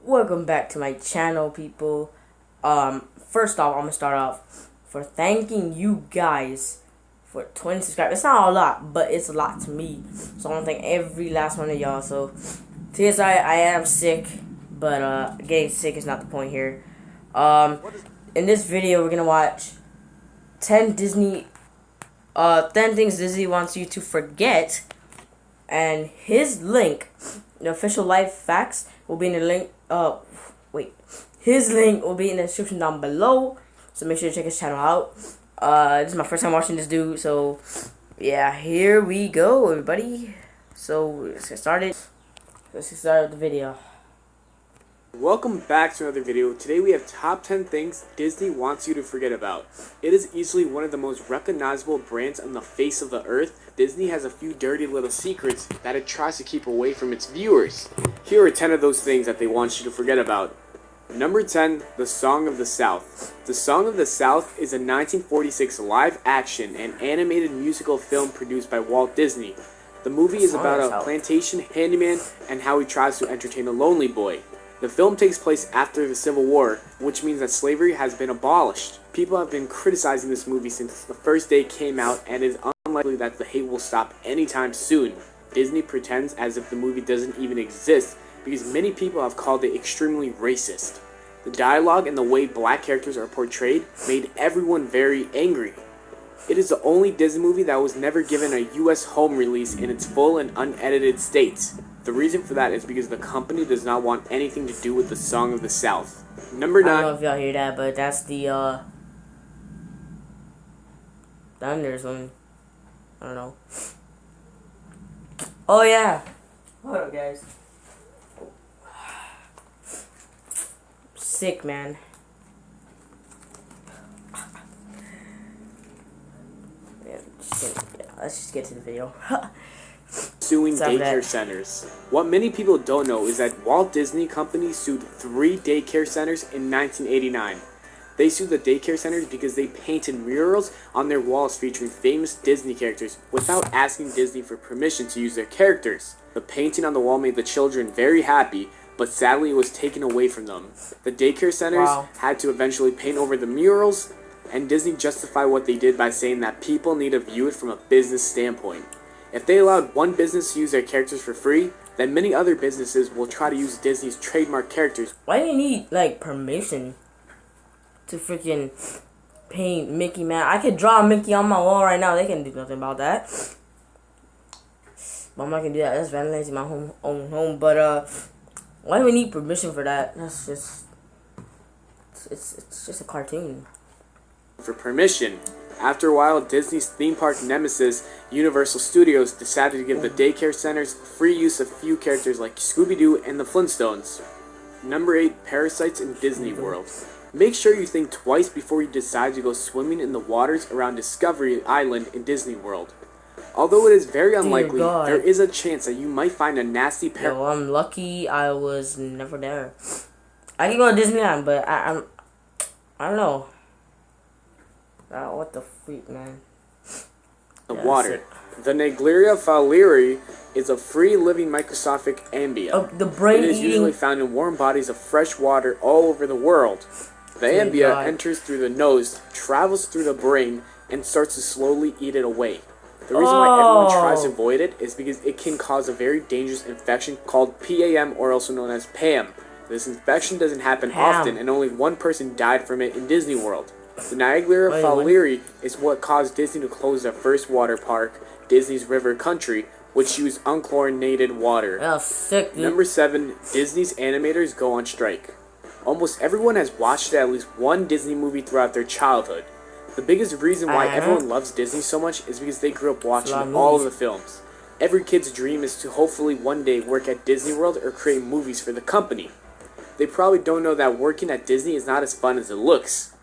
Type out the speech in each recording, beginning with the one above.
Welcome back to my channel, people. First off, I'm gonna start off for thanking you guys for 20 subscribers. It's not a lot, but it's a lot to me. So I want to thank every last one of y'all. So TSI, I am sick, but getting sick is not the point here. In this video, we're gonna watch 10 things Disney wants you to forget, and his link, the official live facts, will be in the link. His link will be in the description down below. So make sure to check his channel out. This is my first time watching this dude, so yeah, here we go, everybody. So let's get started. Let's get started with the video. Welcome back to another video. Today we have top 10 things Disney wants you to forget about. It is easily one of the most recognizable brands on the face of the earth. Disney has a few dirty little secrets that it tries to keep away from its viewers. Here are 10 of those things that they want you to forget about. Number 10, The Song of the South. The Song of the South is a 1946 live-action and animated musical film produced by Walt Disney. The movie is about a plantation handyman and how he tries to entertain a lonely boy. The film takes place after the Civil War, which means that slavery has been abolished. People have been criticizing this movie since the first day it came out, and it is unlikely that the hate will stop anytime soon. Disney pretends as if the movie doesn't even exist, because many people have called it extremely racist. The dialogue and the way black characters are portrayed made everyone very angry. It is the only Disney movie that was never given a US home release in its full and unedited state. The reason for that is because the company does not want anything to do with the Song of the South. Number 9. I don't know if y'all hear that, but that's the thunder or something. I don't know. Oh yeah. Hold up, guys. Sick, man. Let's just get to the video. Suing daycare centers. What many people don't know is that Walt Disney Company sued 3 daycare centers in 1989. They sued the daycare centers because they painted murals on their walls featuring famous Disney characters without asking Disney for permission to use their characters. The painting on the wall made the children very happy, but sadly it was taken away from them. The daycare centers had to eventually paint over the murals, and Disney justified what they did by saying that people need to view it from a business standpoint. If they allowed one business to use their characters for free, then many other businesses will try to use Disney's trademark characters. Why do you need, like, permission to freaking paint Mickey, man? I could draw Mickey on my wall right now. They can do nothing about that. But I'm not gonna do that. That's vandalizing my own home. But, why do we need permission for that? That's just... It's just a cartoon. For permission. After a while, Disney's theme park nemesis, Universal Studios, decided to give the daycare centers free use of few characters like Scooby-Doo and the Flintstones. Number 8, Parasites in Disney World. Make sure you think twice before you decide to go swimming in the waters around Discovery Island in Disney World. Although it is very unlikely, there is a chance that you might find a nasty parasite. Yo, I'm lucky I was never there. I can go to Disneyland, but I don't know. What the freak, man? The water. The Naegleria fowleri is a free-living microscopic ambia. The brain It is usually found in warm bodies of fresh water all over the world. The ambia enters through the nose, travels through the brain, and starts to slowly eat it away. The reason why everyone tries to avoid it is because it can cause a very dangerous infection called PAM, or also known as PAM. This infection doesn't happen often, and only one person died from it in Disney World. The Naegleria fowleri is what caused Disney to close their first water park, Disney's River Country, which used unchlorinated water. Oh, sick, dude. Number 7, Disney's animators go on strike. Almost everyone has watched at least one Disney movie throughout their childhood. The biggest reason why everyone loves Disney so much is because they grew up watching all of the films. Every kid's dream is to hopefully one day work at Disney World or create movies for the company. They probably don't know that working at Disney is not as fun as it looks.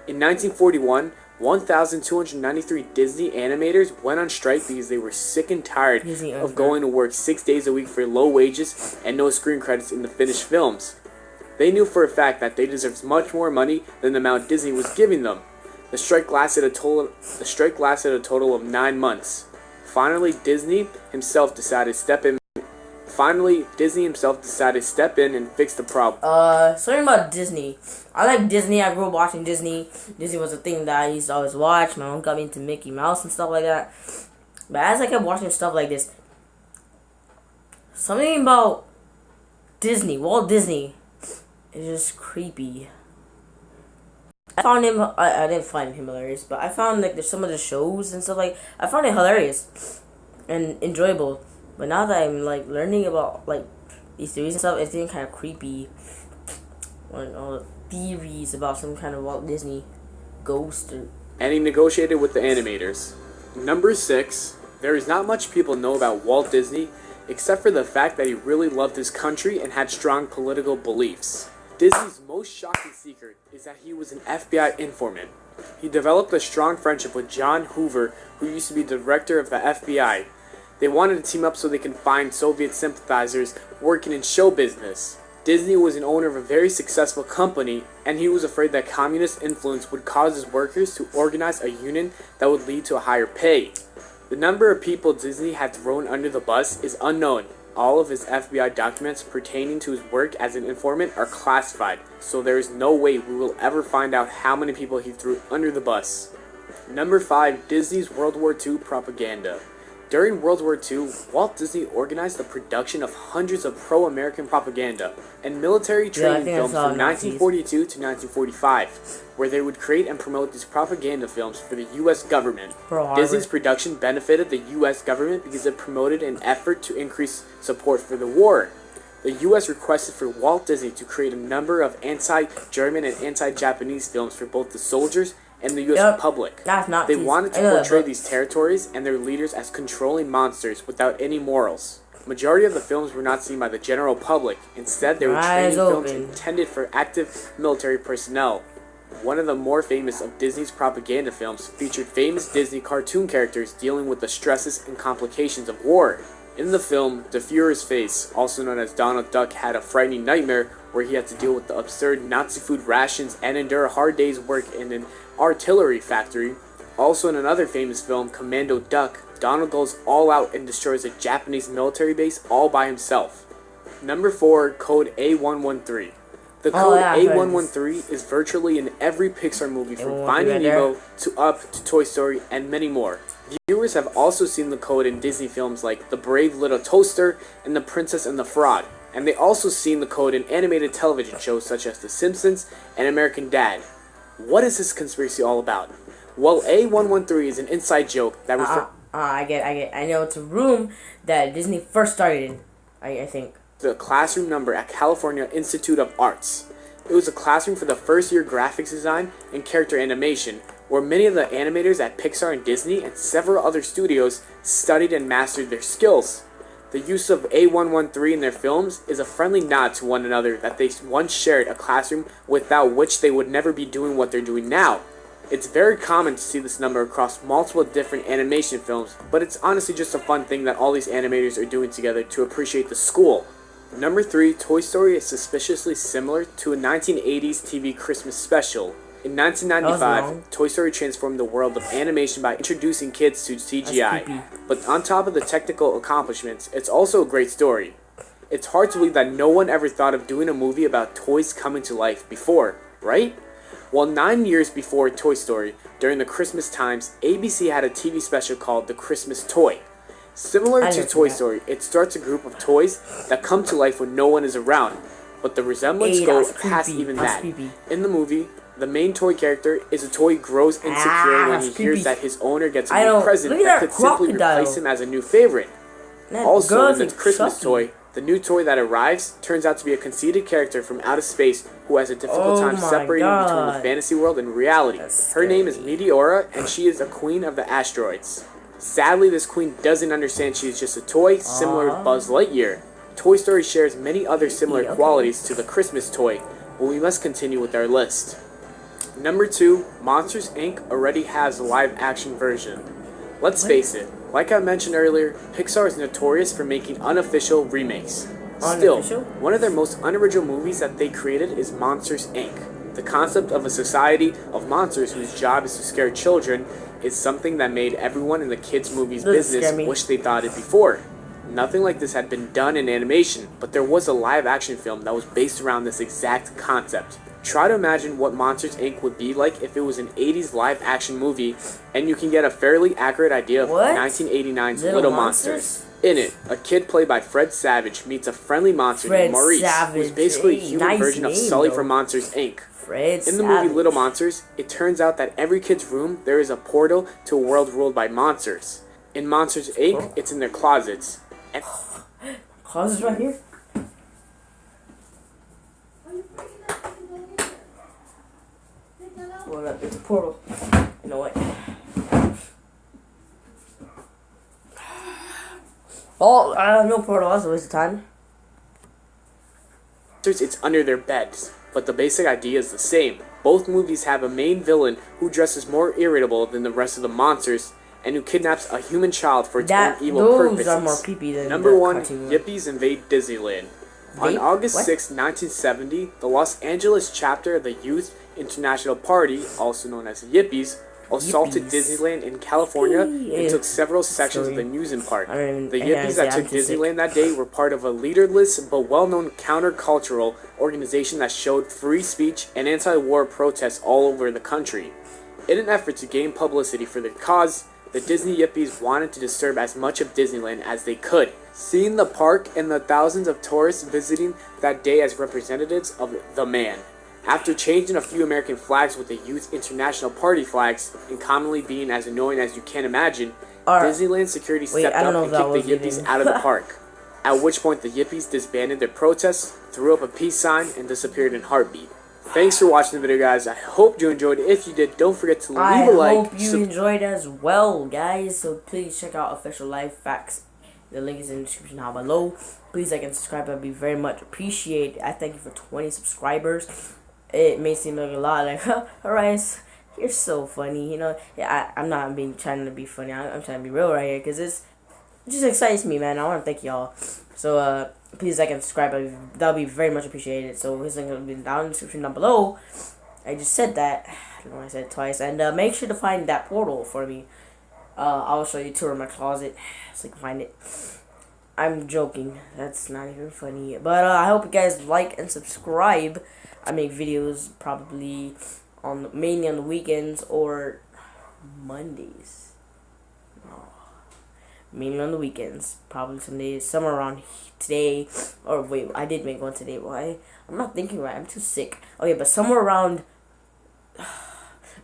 In 1941, 1,293 Disney animators went on strike because they were sick and tired of going to work 6 days a week for low wages and no screen credits in the finished films. They knew for a fact that they deserved much more money than the amount Disney was giving them. The strike lasted a total of 9 months. Finally, Disney himself decided to step in finally, Disney himself decided to step in and fix the problem. Something about Disney. I like Disney. I grew up watching Disney. Disney was a thing that I used to always watch. My mom got me into Mickey Mouse and stuff like that. But as I kept watching stuff like this, something about Disney, Walt Disney, is just creepy. I found him. I didn't find him hilarious, but I found like there's some of the shows and stuff like I found it hilarious and enjoyable. But now that I'm like learning about like these theories and stuff, it's getting kind of creepy. Like all the theories about some kind of Walt Disney ghost. And he negotiated with the animators. Number 6. There is not much people know about Walt Disney, except for the fact that he really loved his country and had strong political beliefs. Disney's most shocking secret is that he was an FBI informant. He developed a strong friendship with John Hoover, who used to be director of the FBI. They wanted to team up so they could find Soviet sympathizers working in show business. Disney was an owner of a very successful company, and he was afraid that communist influence would cause his workers to organize a union that would lead to a higher pay. The number of people Disney had thrown under the bus is unknown. All of his FBI documents pertaining to his work as an informant are classified, so there is no way we will ever find out how many people he threw under the bus. Number 5. Disney's World War II propaganda. During World War II, Walt Disney organized the production of hundreds of pro-American propaganda and military training films from 1942 to 1945, where they would create and promote these propaganda films for the U.S. government. Disney's production benefited the U.S. government because it promoted an effort to increase support for the war. The U.S. requested for Walt Disney to create a number of anti-German and anti-Japanese films for both the soldiers and the U.S. public. They wanted to portray these territories and their leaders as controlling monsters without any morals. Majority of the films were not seen by the general public. Instead, they were training films intended for active military personnel. One of the more famous of Disney's propaganda films featured famous Disney cartoon characters dealing with the stresses and complications of war. In the film, the Fuhrer's face, also known as Donald Duck, had a frightening nightmare where he had to deal with the absurd Nazi food rations and endure a hard day's work in an artillery factory. Also in another famous film, Commando Duck, Donald goes all out and destroys a Japanese military base all by himself. Number 4, Code A113. The code A113 is virtually in every Pixar movie from Finding Nemo to Up to Toy Story and many more. Viewers have also seen the code in Disney films like The Brave Little Toaster and The Princess and the Frog, and they also seen the code in animated television shows such as The Simpsons and American Dad. What is this conspiracy all about? Well, A113 is an inside joke that I get it. I know it's a room that Disney first started in, I think. The classroom number at California Institute of Arts. It was a classroom for the first year graphics design and character animation, where many of the animators at Pixar and Disney and several other studios studied and mastered their skills. The use of A113 in their films is a friendly nod to one another that they once shared a classroom without which they would never be doing what they're doing now. It's very common to see this number across multiple different animation films, but it's honestly just a fun thing that all these animators are doing together to appreciate the school. Number 3, Toy Story is suspiciously similar to a 1980s TV Christmas special. In 1995, Toy Story transformed the world of animation by introducing kids to CGI. But on top of the technical accomplishments, it's also a great story. It's hard to believe that no one ever thought of doing a movie about toys coming to life before, right? Well, 9 years before Toy Story, during the Christmas times, ABC had a TV special called The Christmas Toy. Similar to Toy Story, it starts a group of toys that come to life when no one is around, but the resemblance goes past even that. In the movie, the main toy character is a toy who grows insecure when he hears that his owner gets a new present that could simply replace him as a new favorite. Also, in the Christmas toy, the new toy that arrives turns out to be a conceited character from outer space who has a difficult time separating between the fantasy world and reality. Her name is Meteora, and she is a queen of the asteroids. Sadly, this queen doesn't understand she is just a toy, similar to Buzz Lightyear. Toy Story shares many other similar qualities to the Christmas toy, but we must continue with our list. Number 2, Monsters, Inc. already has a live-action version. Let's face it, like I mentioned earlier, Pixar is notorious for making unofficial remakes. Still, one of their most unoriginal movies that they created is Monsters, Inc. The concept of a society of monsters whose job is to scare children is something that made everyone in the kids' movies business wish they thought it before. Nothing like this had been done in animation, but there was a live action film that was based around this exact concept. Try to imagine what Monsters Inc. would be like if it was an 80s live action movie, and you can get a fairly accurate idea of What? 1989's Little Monsters. In it, a kid played by Fred Savage meets a friendly monster named Maurice, who's basically a human version of Sully from Monsters Inc. In the movie Little Monsters, it turns out that every kid's room there is a portal to a world ruled by monsters. In Monsters Inc., it's in their closets. And closets right here? Well, look, it's a portal. You know what? Oh, no portal. That's a waste of time. It's under their beds, but the basic idea is the same. Both movies have a main villain who dresses more irritable than the rest of the monsters, and who kidnaps a human child for its own evil purposes. Those are more creepy than Number 1, Yippies invade Disneyland. On August 6, 1970, the Los Angeles chapter of the Youth International Party, also known as Yippies, assaulted Disneyland in California and took several sections of the amusement park. The Yippies that took Disneyland that day were part of a leaderless but well-known countercultural organization that showed free speech and anti-war protests all over the country. In an effort to gain publicity for their cause, the Disney Yippies wanted to disturb as much of Disneyland as they could, seeing the park and the thousands of tourists visiting that day as representatives of the man. After changing a few American flags with the Youth International Party flags, and commonly being as annoying as you can imagine, Disneyland security stepped up and kicked the Yippies out of the park. At which point the Yippies disbanded their protests, threw up a peace sign, and disappeared in heartbeat. Thanks for watching the video, guys. I hope you enjoyed it. If you did, don't forget to leave a like. I hope you enjoyed as well, guys. So please check out Official Life Facts. The link is in the description down below. Please like and subscribe. I'd be very much appreciated. I thank you for 20 subscribers. It may seem like a lot, like, alright, you're so funny, you know. Yeah, I'm not trying to be funny. I'm trying to be real right here, because it just excites me, man. I want to thank y'all. So, please like and subscribe. That would be very much appreciated. So, his link will be down in the description down below. I just said that. I don't know why I said it twice. And make sure to find that portal for me. I'll show you a tour of my closet, so you can find it. I'm joking. That's not even funny. But I hope you guys like and subscribe. I make videos probably mainly on the weekends or Mondays. Oh, mainly on the weekends. Probably some days, somewhere around today. Or wait, I did make one today. Why? I'm not thinking right. I'm too sick. Okay, but somewhere around.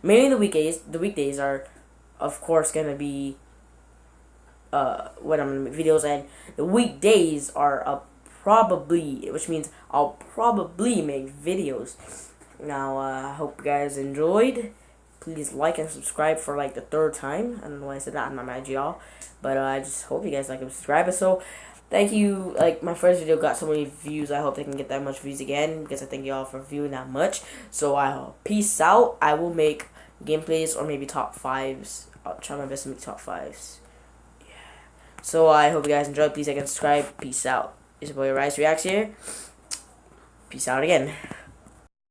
Mainly the weekdays. The weekdays are, of course, gonna be when I'm gonna make videos, and the weekdays are probably, which means I'll probably make videos. Now, I hope you guys enjoyed. Please like and subscribe for like the 3rd time. I don't know why I said that. I'm not mad at y'all, but I just hope you guys like and subscribe. So, thank you. Like, my first video got so many views. I hope they can get that much views again, because I thank y'all for viewing that much. So, peace out. I will make gameplays or maybe top 5s. I'll try my best to make top 5s. Yeah. So, I hope you guys enjoyed. Please like and subscribe. Peace out. It's your boy Rice Reacts here. Peace out again.